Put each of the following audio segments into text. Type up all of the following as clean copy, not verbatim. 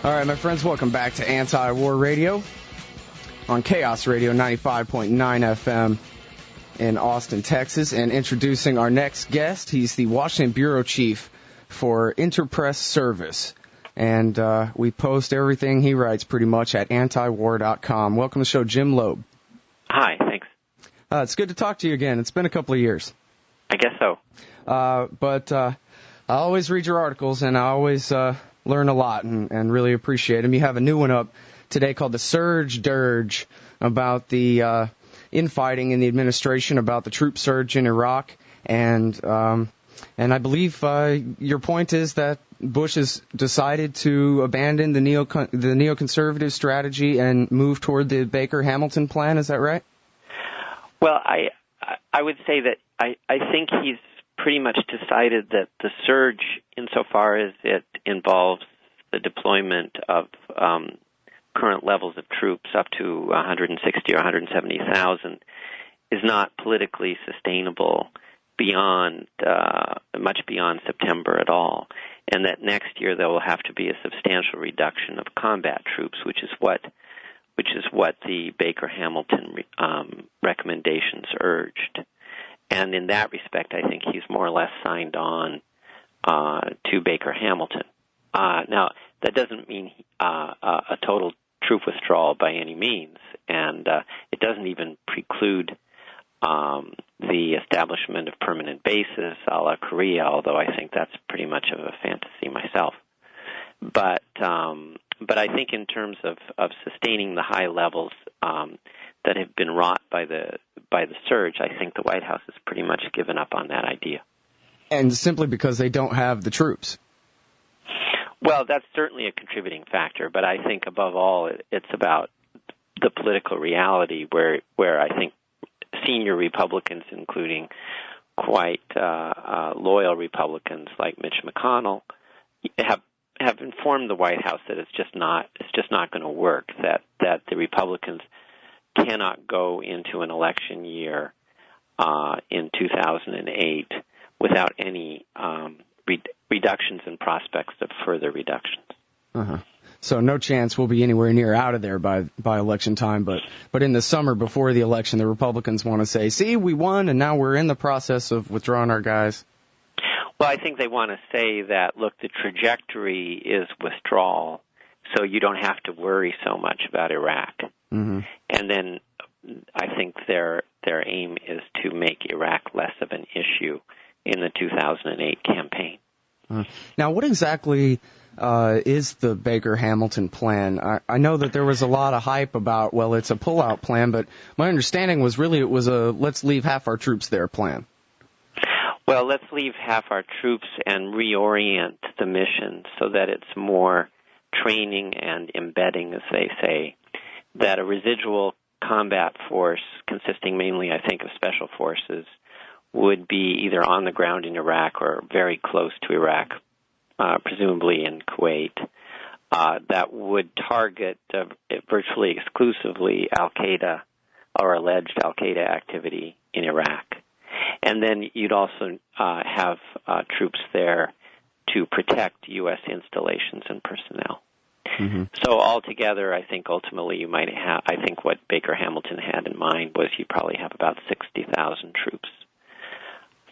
All right, my friends, welcome back to Anti-War Radio on Chaos Radio 95.9 FM in Austin, Texas. And introducing our next guest, he's the Washington Bureau Chief for InterPress Service. And we post everything he writes pretty much at antiwar.com. Welcome to the show, Jim Lobe. Hi, thanks. It's good to talk to you again. It's been a couple of years. I guess so. But I always read your articles, and I always learn a lot and really appreciate them. You have a new one up today called The Surge Dirge about the infighting in the administration, about the troop surge in Iraq. And I believe your point is that Bush has decided to abandon the neoconservative strategy and move toward the Baker-Hamilton plan. Is that right? Well, I would say that I think he's pretty much decided that the surge, insofar as it involves the deployment of current levels of troops up to 160 or 170,000, is not politically sustainable much beyond September at all, and that next year there will have to be a substantial reduction of combat troops, which is what the Baker-Hamilton recommendations urged. And in that respect, I think he's more or less signed on to Baker-Hamilton. Now, that doesn't mean a total troop withdrawal by any means, and it doesn't even preclude the establishment of permanent bases a la Korea, although I think that's pretty much of a fantasy myself. But I think in terms of sustaining the high levels that have been wrought by the surge, I think the White House has pretty much given up on that idea. And simply because they don't have the troops. Well, that's certainly a contributing factor, but I think above all it's about the political reality where I think senior Republicans, including quite loyal Republicans like Mitch McConnell, have informed the White House that it's just not going to work, that the Republicans cannot go into an election year in 2008 without any reductions in prospects of further reductions. Uh-huh. So no chance we'll be anywhere near out of there by election time, but in the summer before the election, the Republicans want to say, see, we won, and now we're in the process of withdrawing our guys. Well, I think they want to say that, look, the trajectory is withdrawal, so you don't have to worry so much about Iraq. Mm-hmm. And then I think their aim is to make Iraq less of an issue in the 2008 campaign. Now, what exactly is the Baker-Hamilton plan? I know that there was a lot of hype about, well, it's a pullout plan, but my understanding was really it was a let's leave half our troops there plan. Well, let's leave half our troops and reorient the mission so that it's more training and embedding, as they say, that a residual combat force consisting mainly, I think, of special forces would be either on the ground in Iraq or very close to Iraq, presumably in Kuwait, that would target virtually exclusively Al-Qaeda or alleged Al-Qaeda activity in Iraq. And then you'd also have troops there to protect U.S. installations and personnel. Mm-hmm. So altogether, I think ultimately you might have, I think what Baker-Hamilton had in mind was you probably have about 60,000 troops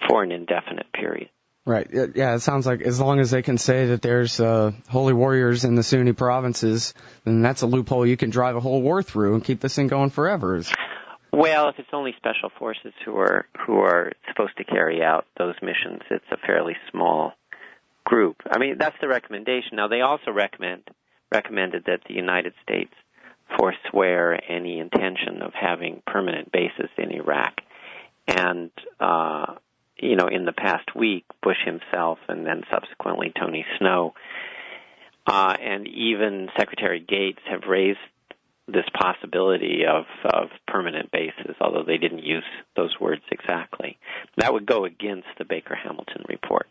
for an indefinite period. Right. Yeah, it sounds like as long as they can say that there's holy warriors in the Sunni provinces, then that's a loophole you can drive a whole war through and keep this thing going forever. Well, if it's only special forces who are supposed to carry out those missions, it's a fairly small group. I mean, that's the recommendation. Now, they also recommended that the United States forswear any intention of having permanent bases in Iraq. And, in the past week, Bush himself and then subsequently Tony Snow and even Secretary Gates have raised this possibility of permanent bases, although they didn't use those words exactly. That would go against the Baker-Hamilton report.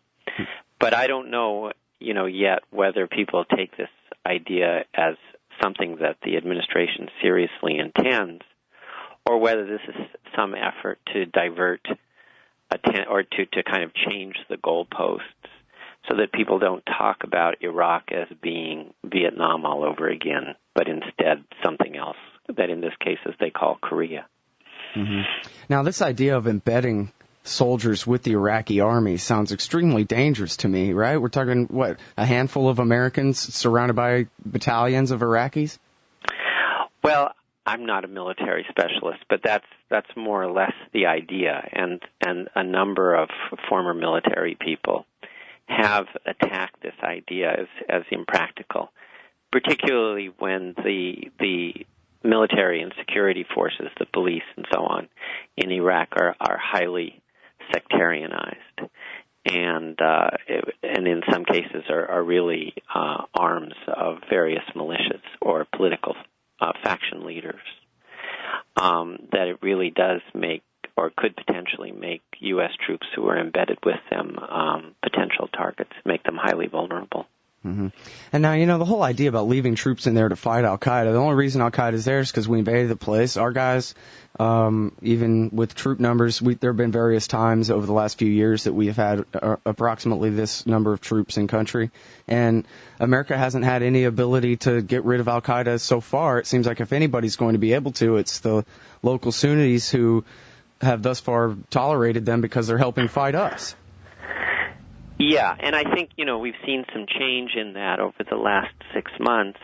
But I don't know, yet whether people take this idea as something that the administration seriously intends, or whether this is some effort to divert or to kind of change the goalposts so that people don't talk about Iraq as being Vietnam all over again, but instead something else that in this case as they call Korea. Mm-hmm. Now, this idea of embedding soldiers with the Iraqi army sounds extremely dangerous to me, right? We're talking, what, a handful of Americans surrounded by battalions of Iraqis? Well, I'm not a military specialist, but that's more or less the idea, and a number of former military people have attacked this idea as impractical, particularly when the military and security forces, the police and so on, in Iraq are highly sectarianized, and in some cases are really arms of various militias or political faction leaders. That it really does make, or could potentially make, U.S. troops who are embedded with them potential targets, make them highly vulnerable. Mm-hmm. And now, the whole idea about leaving troops in there to fight al-Qaeda, the only reason al-Qaeda is there is because we invaded the place. Our guys, even with troop numbers, there have been various times over the last few years that we have had approximately this number of troops in country. And America hasn't had any ability to get rid of al-Qaeda so far. It seems like if anybody's going to be able to, it's the local Sunnis who have thus far tolerated them because they're helping fight us. Yeah, and I think, we've seen some change in that over the last 6 months,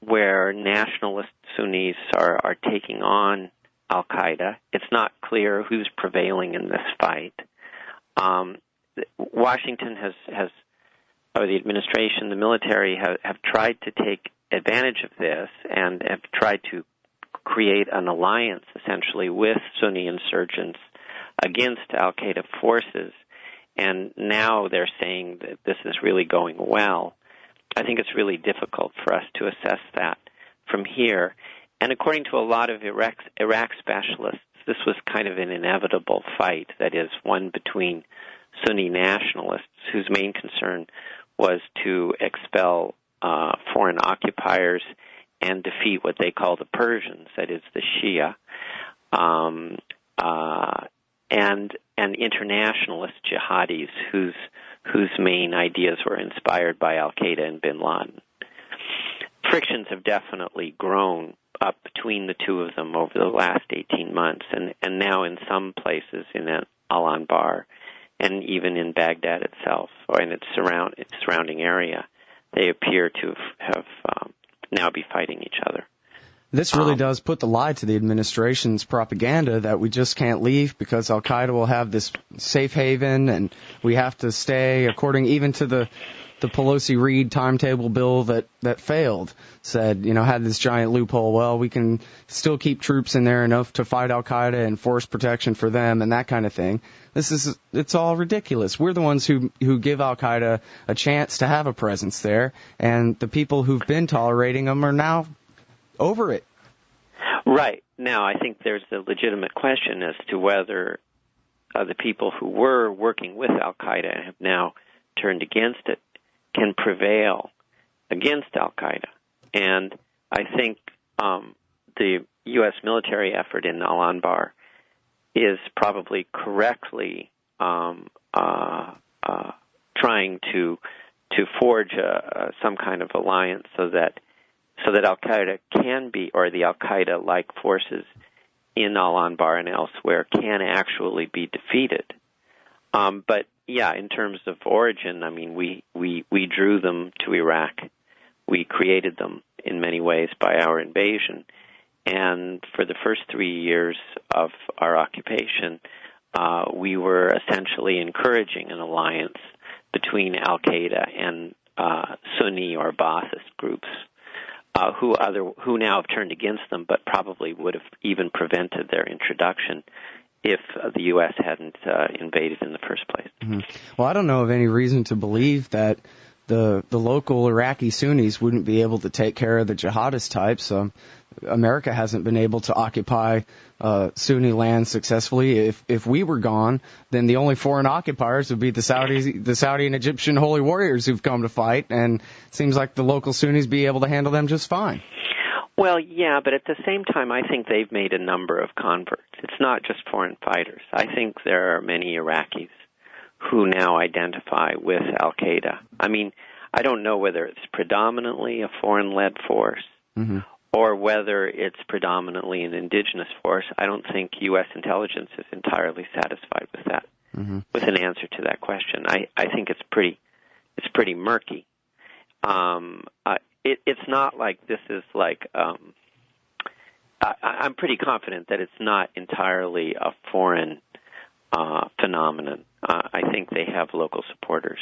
where nationalist Sunnis are taking on al-Qaeda. It's not clear who's prevailing in this fight. Washington or the administration, the military have tried to take advantage of this and have tried to create an alliance, essentially, with Sunni insurgents against al-Qaeda forces. And now they're saying that this is really going well. I think it's really difficult for us to assess that from here. And according to a lot of Iraq specialists, this was kind of an inevitable fight, that is, one between Sunni nationalists whose main concern was to expel foreign occupiers and defeat what they call the Persians, that is, the Shia, and internationalist jihadis whose main ideas were inspired by al-Qaeda and bin Laden. Frictions have definitely grown up between the two of them over the last 18 months, and now in some places in Al-Anbar and even in Baghdad itself or in its surrounding area, they appear to have now be fighting each other. This really does put the lie to the administration's propaganda that we just can't leave because al-Qaeda will have this safe haven and we have to stay according even to the Pelosi-Reed timetable bill that failed, said, had this giant loophole. Well, we can still keep troops in there enough to fight al-Qaeda and force protection for them and that kind of thing. It's all ridiculous. We're the ones who give al-Qaeda a chance to have a presence there, and the people who've been tolerating them are now over it. Right. Now, I think there's a legitimate question as to whether the people who were working with al-Qaeda and have now turned against it can prevail against al-Qaeda. And I think the U.S. military effort in Al-Anbar is probably correctly trying to forge some kind of alliance so that al-Qaeda can be, or the al-Qaeda-like forces in Al-Anbar and elsewhere can actually be defeated. But yeah, in terms of origin, I mean, we drew them to Iraq. We created them in many ways by our invasion. And for the first 3 years of our occupation, we were essentially encouraging an alliance between al-Qaeda and Sunni or Ba'athist groups who now have turned against them, but probably would have even prevented their introduction if the U.S. hadn't invaded in the first place. Mm-hmm. Well, I don't know of any reason to believe that the local Iraqi Sunnis wouldn't be able to take care of the jihadist types. America hasn't been able to occupy Sunni land successfully. If we were gone, then the only foreign occupiers would be the Saudi and Egyptian holy warriors who've come to fight, and it seems like the local Sunnis be able to handle them just fine. Well, yeah, but at the same time, I think they've made a number of converts. It's not just foreign fighters. I think there are many Iraqis who now identify with Al-Qaeda. I mean, I don't know whether it's predominantly a foreign-led force or whether it's predominantly an indigenous force. I don't think U.S. intelligence is entirely satisfied with that, with an answer to that question. I think it's pretty murky. It's not like this is like I'm pretty confident that it's not entirely a foreign phenomenon. I think they have local supporters.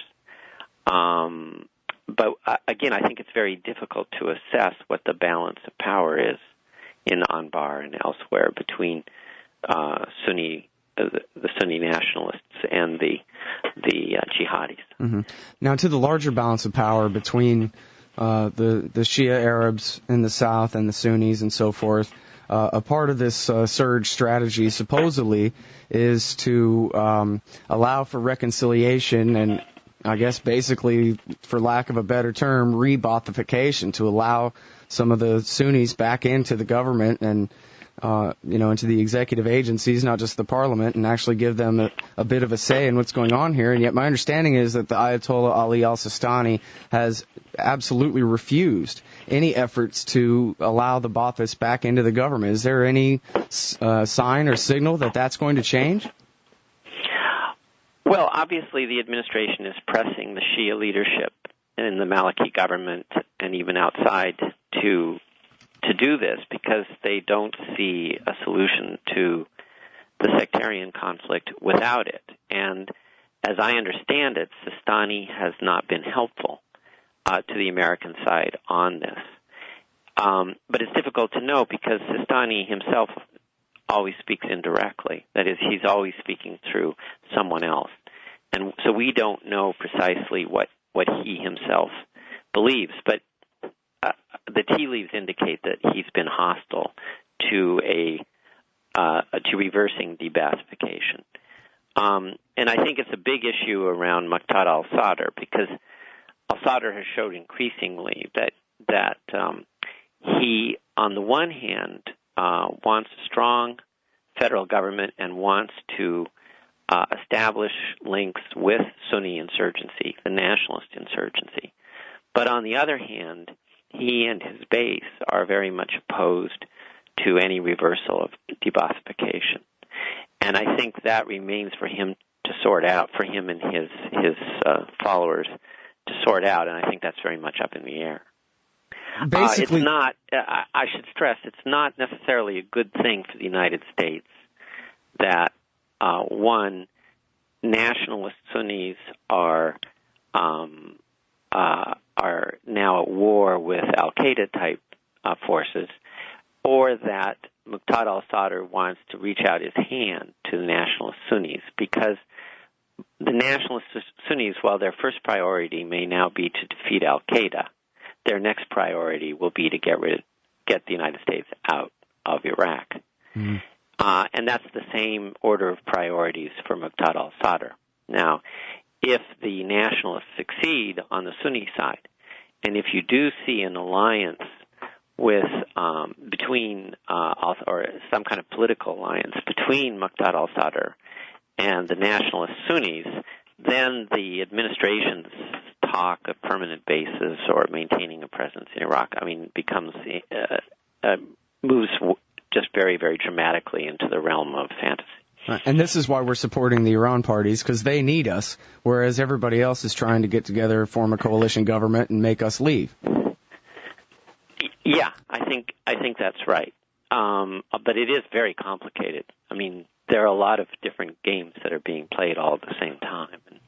But again, I think it's very difficult to assess what the balance of power is in Anbar and elsewhere between the Sunni nationalists and the jihadis. Now, to the larger balance of power between the Shia Arabs in the south and the Sunnis and so forth, a part of this surge strategy supposedly is to allow for reconciliation and, I guess, basically, for lack of a better term, re-Baathification, to allow some of the Sunnis back into the government and, into the executive agencies, not just the parliament, and actually give them a bit of a say in what's going on here. And yet my understanding is that the Ayatollah Ali al-Sistani has absolutely refused any efforts to allow the Baathists back into the government. Is there any sign or signal that that's going to change? Well, obviously the administration is pressing the Shia leadership in the Maliki government and even outside to do this because they don't see a solution to the sectarian conflict without it. And as I understand it, Sistani has not been helpful to the American side on this. But it's difficult to know because Sistani himself always speaks indirectly. That is, he's always speaking through someone else. And so we don't know precisely what he himself believes. But the tea leaves indicate that he's been hostile to to reversing de-Baathification. And I think it's a big issue around Muqtada al-Sadr because al-Sadr has showed increasingly that he, on the one hand, wants a strong federal government and wants to establish links with Sunni insurgency, the nationalist insurgency. But on the other hand, he and his base are very much opposed to any reversal of de-Baathification. And I think that remains for him to sort out, for him and his followers to sort out, and I think that's very much up in the air. Basically, it's not, I should stress, it's not necessarily a good thing for the United States that, one, nationalist Sunnis are now at war with al-Qaeda-type forces, or that Muqtada al-Sadr wants to reach out his hand to the nationalist Sunnis, because the nationalist Sunnis, while their first priority may now be to defeat al-Qaeda, their next priority will be to get the United States out of Iraq. Mm-hmm. And that's the same order of priorities for Muqtada al-Sadr. Now, if the nationalists succeed on the Sunni side, and if you do see an alliance with between or some kind of political alliance between Muqtada al-Sadr and the nationalist Sunnis, then the administration's talk of permanent bases or maintaining a presence in Iraq, becomes moves just very, very dramatically into the realm of fantasy. And this is why we're supporting the Iran parties, because they need us, whereas everybody else is trying to get together, form a coalition government, and make us leave. Yeah, I think that's right. But it is very complicated. There are a lot of different games that are being played all at the same time. And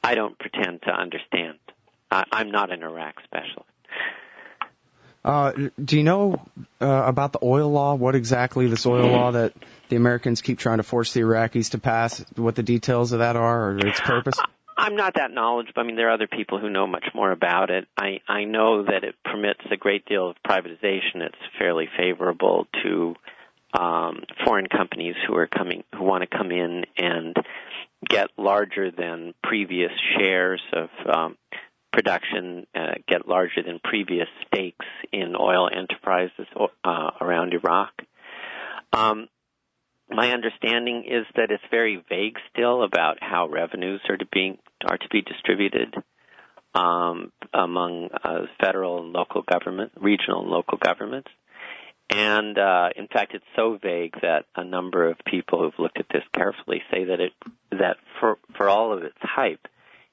I don't pretend to understand. I'm not an Iraq specialist. Do you know about the oil law? What exactly this oil law that the Americans keep trying to force the Iraqis to pass, what the details of that are, or its purpose? I'm not that knowledgeable. There are other people who know much more about it. I know that it permits a great deal of privatization. It's fairly favorable to foreign companies who want to come in and get larger than previous shares of production, get larger than previous stakes in oil enterprises around Iraq. My understanding is that it's very vague still about how revenues are to be distributed among federal and local government, regional and local governments. And in fact, it's so vague that a number of people who've looked at this carefully say that for all of its hype,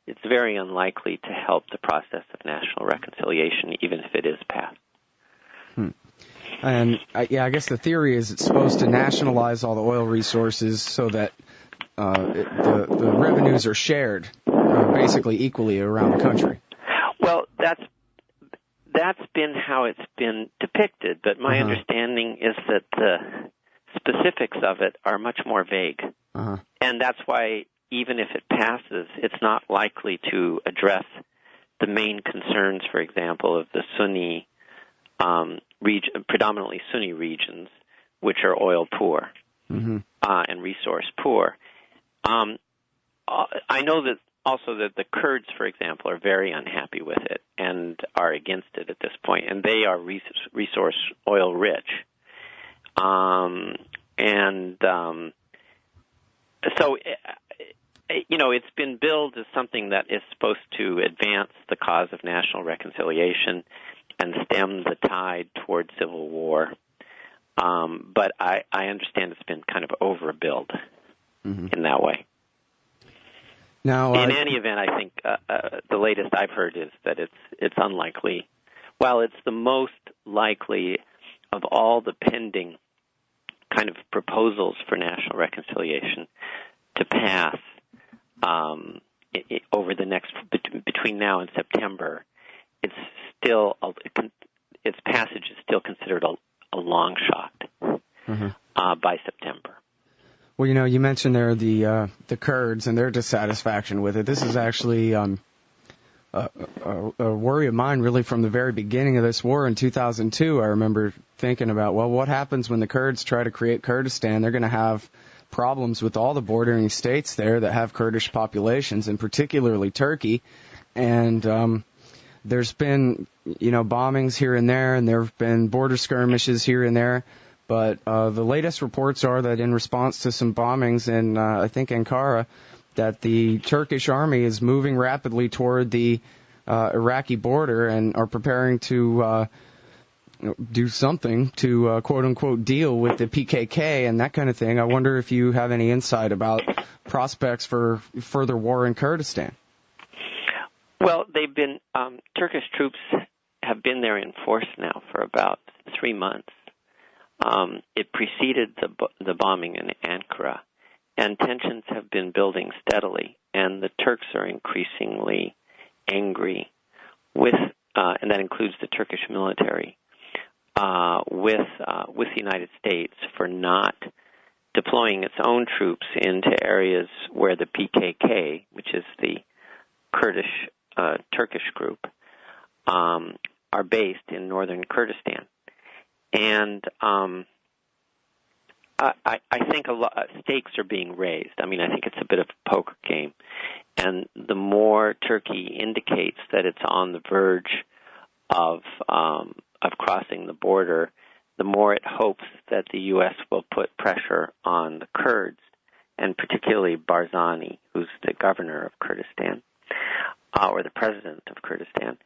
it's very unlikely to help the process of national reconciliation, even if it is passed. And I guess the theory is it's supposed to nationalize all the oil resources so that the revenues are shared basically equally around the country. Well, that's been how it's been depicted, but my understanding is that the specifics of it are much more vague. And that's why even if it passes, it's not likely to address the main concerns, for example, of the Sunni predominantly Sunni regions, which are oil poor and resource poor. I know that also that the Kurds, for example, are very unhappy with it and are against it at this point, and they are resource oil rich. So, it's been billed as something that is supposed to advance the cause of national reconciliation and stem the tide towards civil war. But I understand it's been kind of overbilled in that way. Now, in any event, I think the latest I've heard is that it's unlikely. Well, it's the most likely of all the pending kind of proposals for national reconciliation to pass over the next between now and September. Its passage is still considered a long shot by September. Well, you mentioned there the Kurds and their dissatisfaction with it. This is actually a worry of mine really from the very beginning of this war in 2002. I remember thinking about, well, what happens when the Kurds try to create Kurdistan? They're going to have problems with all the bordering states there that have Kurdish populations, and particularly Turkey. And there's been, bombings here and there, and there have been border skirmishes here and there. But the latest reports are that in response to some bombings in, I think, Ankara, that the Turkish army is moving rapidly toward the Iraqi border and are preparing to do something to, quote-unquote, deal with the PKK and that kind of thing. I wonder if you have any insight about prospects for further war in Kurdistan. Well, they've been Turkish troops have been there in force now for about 3 months. It preceded the bombing in Ankara, and tensions have been building steadily, and the Turks are increasingly angry with, and that includes the Turkish military, with the United States for not deploying its own troops into areas where the PKK, which is the Kurdish Turkish group, are based in northern Kurdistan. And I think a lot stakes are being raised. I mean, I think it's a bit of a poker game. And the more Turkey indicates that it's on the verge of crossing the border, the more it hopes that the U.S. will put pressure on the Kurds, and particularly Barzani, who's the governor of Kurdistan, or the president of Kurdistan,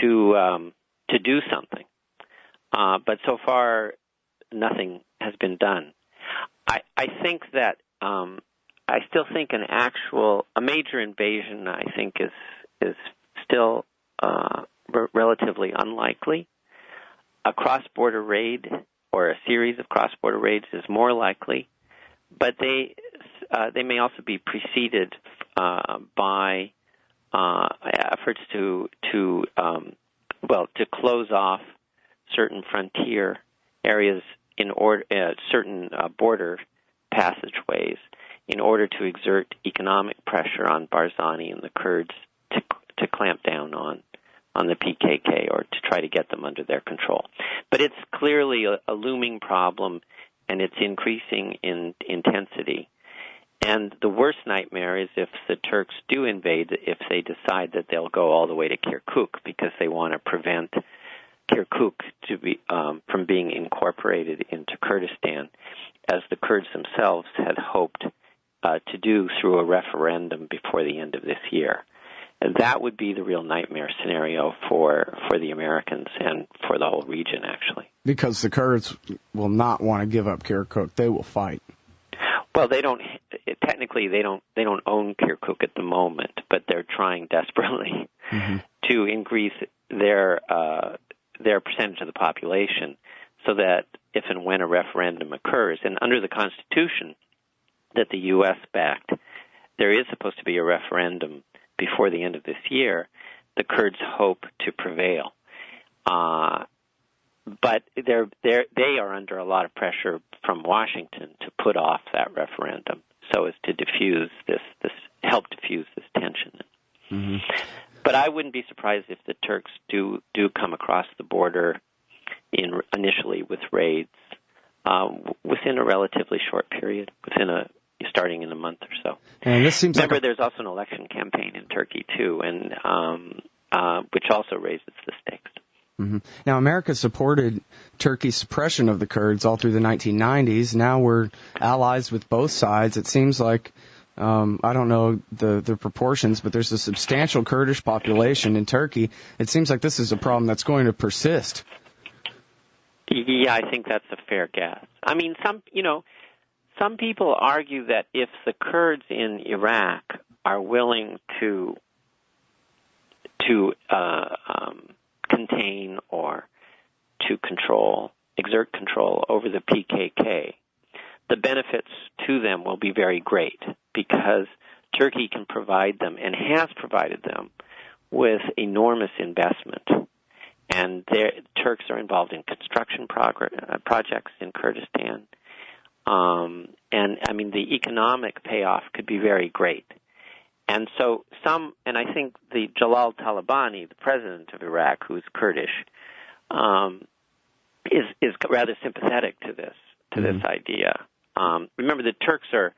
to do something. But so far, nothing has been done. I think that I still think a major invasion, I think, is still relatively unlikely. A cross-border raid or a series of cross-border raids is more likely, but they may also be preceded by efforts to close off certain frontier areas in order certain border passageways in order to exert economic pressure on Barzani and the Kurds to clamp down on the PKK or to try to get them under their control. But it's clearly a looming problem, and it's increasing in intensity. And the worst nightmare is if the Turks do invade, if they decide that they'll go all the way to Kirkuk because they want to prevent Kirkuk from being incorporated into Kurdistan. as the Kurds themselves had hoped to do through a referendum before the end of this year. And that would be the real nightmare scenario for the Americans and for the whole region, actually. Because the Kurds will not want to give up Kirkuk. They will fight. Well, they don't own Kirkuk at the moment, but they're trying desperately to increase their percentage of the population so that if and when a referendum occurs, and under the Constitution that the U.S. backed, there is supposed to be a referendum before the end of this year, the Kurds hope to prevail. But they are under a lot of pressure from Washington to put off that referendum so as to help diffuse this tension. Mm-hmm. But I wouldn't be surprised if the Turks do come across the border initially with raids within a relatively short period, starting in a month or so. And this seems Remember, there's also an election campaign in Turkey too, and which also raises the stakes. Mm-hmm. Now, America supported Turkey's suppression of the Kurds all through the 1990s. Now we're allies with both sides. It seems like, I don't know the proportions, but there's a substantial Kurdish population in Turkey. It seems like this is a problem that's going to persist. Yeah, I think that's a fair guess. I mean, some people argue that if the Kurds in Iraq are willing to contain or to exert control over the PKK, the benefits to them will be very great because Turkey can provide them and has provided them with enormous investment. And Turks are involved in construction projects in Kurdistan. And I mean, the economic payoff could be very great. And so and I think the Jalal Talabani, the president of Iraq, who's Kurdish, is rather sympathetic to this idea. Remember, the Turks are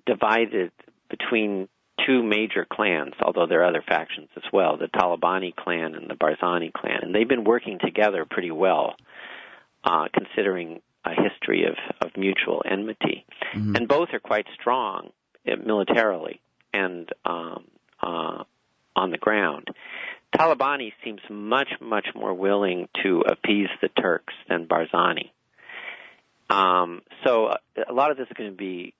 divided between two major clans, although there are other factions as well, the Talabani clan and the Barzani clan, and they've been working together pretty well, considering a history of mutual enmity. Mm-hmm. And both are quite strong militarily and on the ground. Talabani seems much, much more willing to appease the Turks than Barzani. So a lot of this is going to be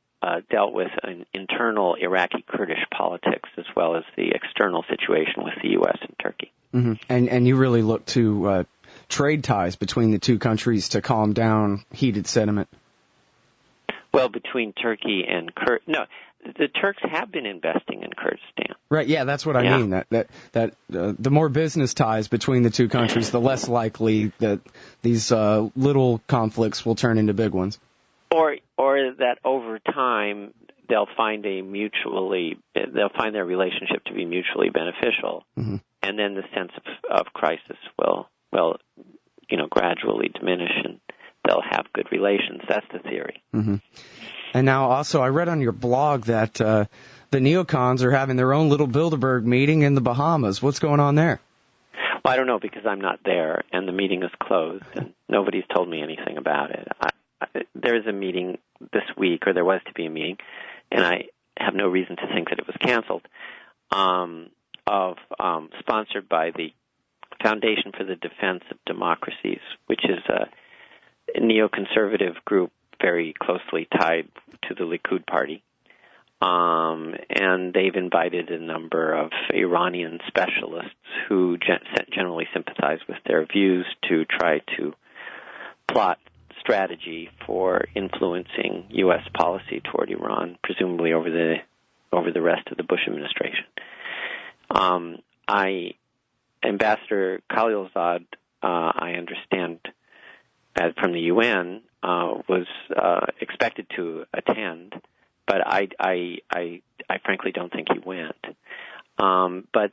dealt with in internal Iraqi Kurdish politics as well as the external situation with the U.S. and Turkey. Mm-hmm. And you really look to trade ties between the two countries to calm down heated sentiment. Well, between Turkey and the Turks have been investing in Kurdistan. Right, yeah, that's what I mean. That the more business ties between the two countries, the less likely that these little conflicts will turn into big ones. Or that over time they'll find their relationship to be mutually beneficial, mm-hmm. and then the sense of crisis will gradually diminish, and they'll have good relations. That's the theory. Mm-hmm. And now also, I read on your blog that the neocons are having their own little Bilderberg meeting in the Bahamas. What's going on there? Well, I don't know because I'm not there, and the meeting is closed, and nobody's told me anything about it. There is a meeting this week, or there was to be a meeting, and I have no reason to think that it was canceled, sponsored by the Foundation for the Defense of Democracies, which is a neoconservative group very closely tied to the Likud party. And they've invited a number of Iranian specialists who generally sympathize with their views to try to plot strategy for influencing U.S. policy toward Iran, presumably over the rest of the Bush administration. Ambassador Khalilzad, I understand, from the UN, was expected to attend, but I frankly don't think he went. But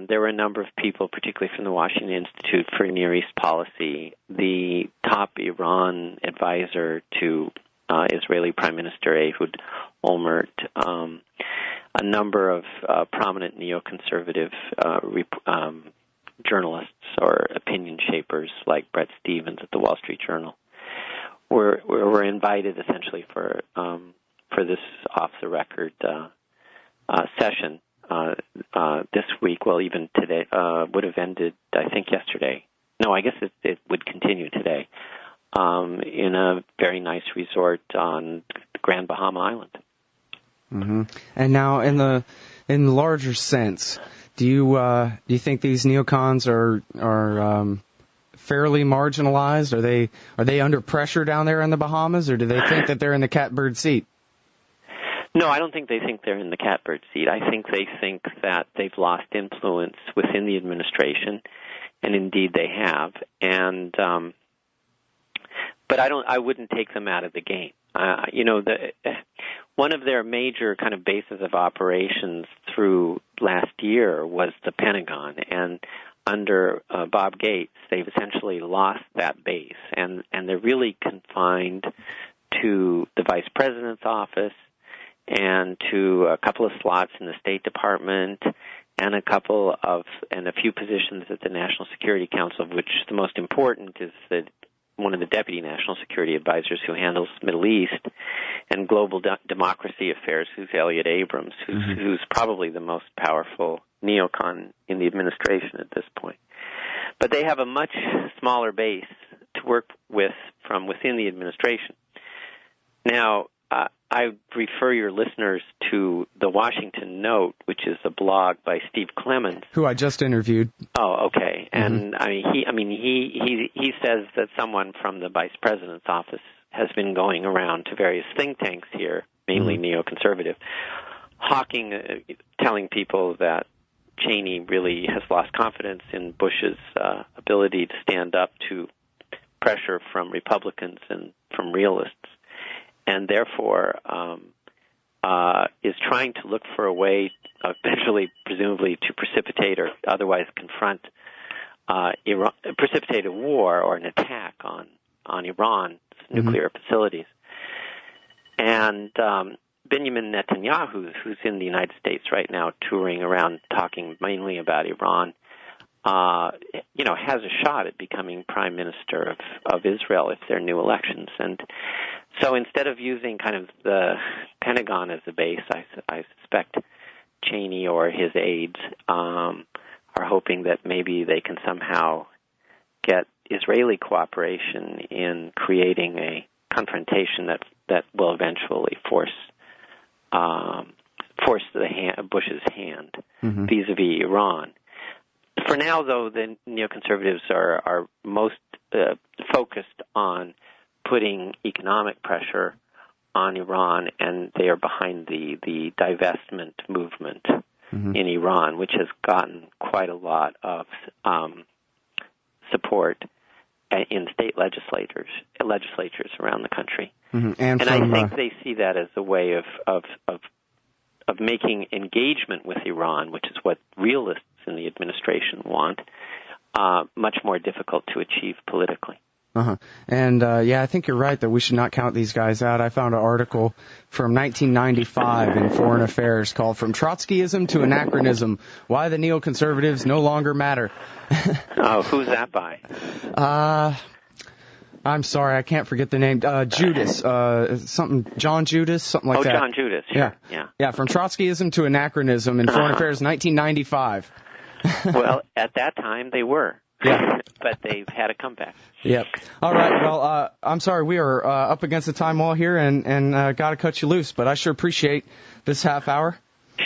there were a number of people, particularly from the Washington Institute for Near East Policy, the top Iran advisor to Israeli Prime Minister Ehud Olmert, a number of prominent neoconservative journalists or opinion shapers like Bret Stephens at the Wall Street Journal, we're invited essentially for this off the record session this week. Well, even today would have ended, I think, yesterday. No, I guess it would continue today in a very nice resort on Grand Bahama Island. Mm-hmm. And now, in the larger sense, do you think these neocons are fairly marginalized? Are they under pressure down there in the Bahamas, or do they think that they're in the catbird seat? No, I don't think they think they're in the catbird seat. I think they think that they've lost influence within the administration, and indeed they have. And but I wouldn't take them out of the game. One of their major kind of bases of operations through last year was the Pentagon, and under Bob Gates, they've essentially lost that base, and they're really confined to the Vice President's office and to a couple of slots in the State Department and a few positions at the National Security Council, of which the most important is one of the Deputy National Security Advisors who handles Middle East and global democracy affairs, who's Elliot Abrams, who's probably the most powerful neocon in the administration at this point. But they have a much smaller base to work with from within the administration. Now, I refer your listeners to the Washington Note, which is a blog by Steve Clemons, who I just interviewed. Oh, okay. And he says that someone from the Vice President's office has been going around to various think tanks here, mainly neoconservative, telling people that Cheney really has lost confidence in Bush's ability to stand up to pressure from Republicans and from realists, and therefore is trying to look for a way, eventually, presumably, to precipitate or otherwise confront precipitate a war or an attack on Iran's nuclear facilities. And Benjamin Netanyahu, who's in the United States right now, touring around, talking mainly about Iran, has a shot at becoming prime minister of Israel if there are new elections. And so instead of using kind of the Pentagon as a base, I suspect Cheney or his aides are hoping that maybe they can somehow get Israeli cooperation in creating a confrontation that will eventually force Bush's hand vis-a-vis Iran. For now, though, the neoconservatives are most focused on putting economic pressure on Iran, and they are behind the divestment movement in Iran, which has gotten quite a lot of support in state legislatures around the country. And I think they see that as a way of making engagement with Iran, which is what realists in the administration want, much more difficult to achieve politically. And I think you're right that we should not count these guys out. I found an article from 1995 in Foreign Affairs called "From Trotskyism to Anachronism: Why the Neoconservatives No Longer Matter." Who's that by? I'm sorry, I can't forget the name. Judas, John Judas, something like that. Oh, John Judas. Sure. Yeah. From Trotskyism to Anachronism in Foreign Affairs, 1995. Well, at that time they were. Yeah. But they've had a comeback. Yep. All right. Well, I'm sorry, we are up against the time wall here, and got to cut you loose. But I sure appreciate this half hour.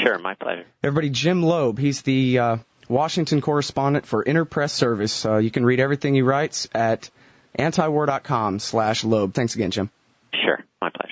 Sure, my pleasure. Everybody, Jim Lobe, he's the Washington correspondent for InterPress Service. You can read everything he writes at antiwar.com/Lobe. Thanks again, Jim. Sure, my pleasure.